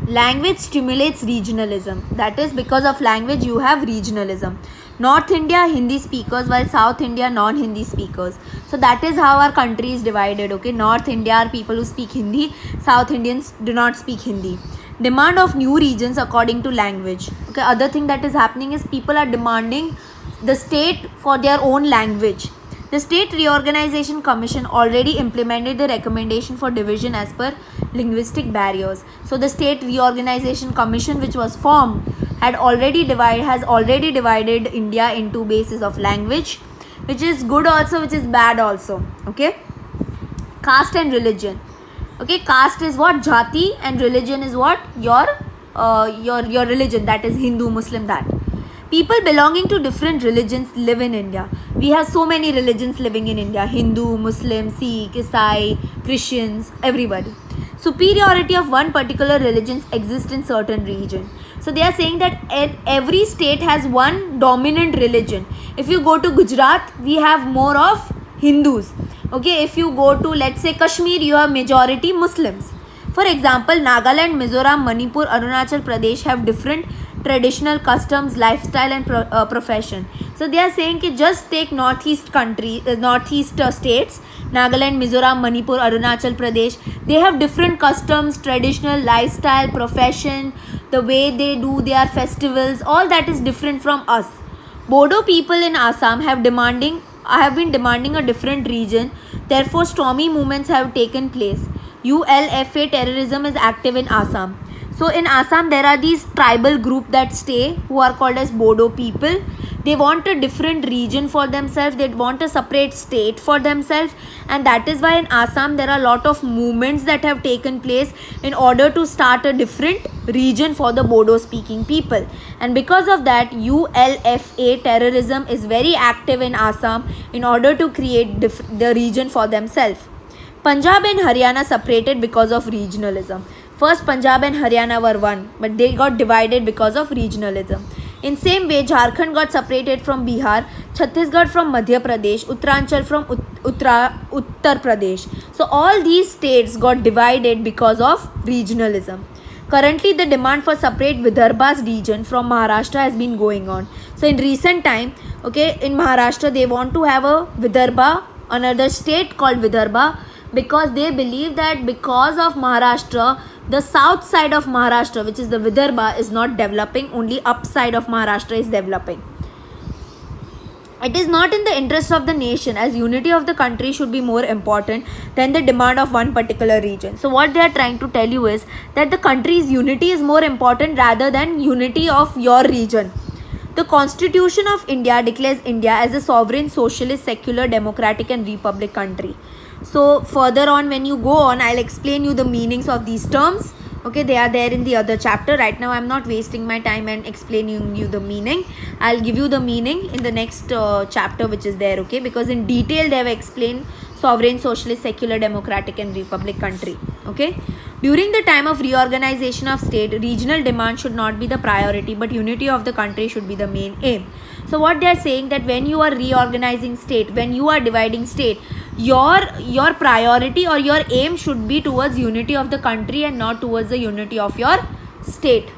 Language stimulates regionalism. That is, because of language you have regionalism. North India Hindi speakers, while South India non-Hindi speakers. So that is how our country is divided. Okay, North India are people who speak Hindi, South Indians do not speak Hindi. Demand of new regions according to language. Okay, other thing that is happening is people are demanding the state for their own language. The State Reorganization Commission already implemented the recommendation for division as per linguistic barriers. So the State Reorganization Commission, which was formed, has already divided India into basis of language, which is good also, which is bad also. Okay, caste and religion. Okay, caste is what? Jati, and religion is what? Your religion, that is Hindu, Muslim, that. People belonging to different religions live in India. We have so many religions living in India: Hindu, Muslim, Sikh, Isai, Christians, everybody. Superiority of one particular religion exists in certain region. So they are saying that every state has one dominant religion. If you go to Gujarat, we have more of Hindus. Okay, if you go to, let's say, Kashmir, you have majority Muslims. For example, Nagaland, Mizoram, Manipur, Arunachal Pradesh have different traditional customs, lifestyle and profession. So they are saying that just take northeast states, Nagaland, Mizoram, Manipur, Arunachal Pradesh. They have different customs, traditional lifestyle, profession, the way they do their festivals, all that is different from us. Bodo people in Assam have been demanding a different region. Therefore, stormy movements have taken place. ULFA terrorism is active in Assam. So in Assam, there are these tribal group that stay, who are called as Bodo people. They want a different region for themselves. They want a separate state for themselves. And that is why in Assam, there are a lot of movements that have taken place in order to start a different region for the Bodo speaking people. And because of that, ULFA terrorism is very active in Assam in order to create the region for themselves. Punjab and Haryana separated because of regionalism. First, Punjab and Haryana were one, but they got divided because of regionalism. In same way, Jharkhand got separated from Bihar, Chhattisgarh from Madhya Pradesh, Uttaranchal from Uttar Pradesh. So all these states got divided because of regionalism. Currently, the demand for separate Vidarbha's region from Maharashtra has been going on. So in recent time, okay, in Maharashtra, they want to have a Vidarbha, another state called Vidarbha, because they believe that because of Maharashtra, the south side of Maharashtra, which is the Vidarbha, is not developing, only upside of Maharashtra is developing. It is not in the interest of the nation, as unity of the country should be more important than the demand of one particular region. So what they are trying to tell you is that the country's unity is more important rather than unity of your region. The Constitution of India declares India as a sovereign, socialist, secular, democratic and republic country. So further on, when you go on, I'll explain you the meanings of these terms. Okay, they are there in the other chapter. Right now, I'm not wasting my time and explaining you the meaning. I'll give you the meaning in the next chapter, which is there. Okay, because in detail they have explained sovereign, socialist, secular, democratic and republic country. Okay, during the time of reorganization of state, regional demand should not be the priority, but unity of the country should be the main aim. So what they are saying, that when you are reorganizing state, when you are dividing state, your priority or your aim should be towards unity of the country and not towards the unity of your state.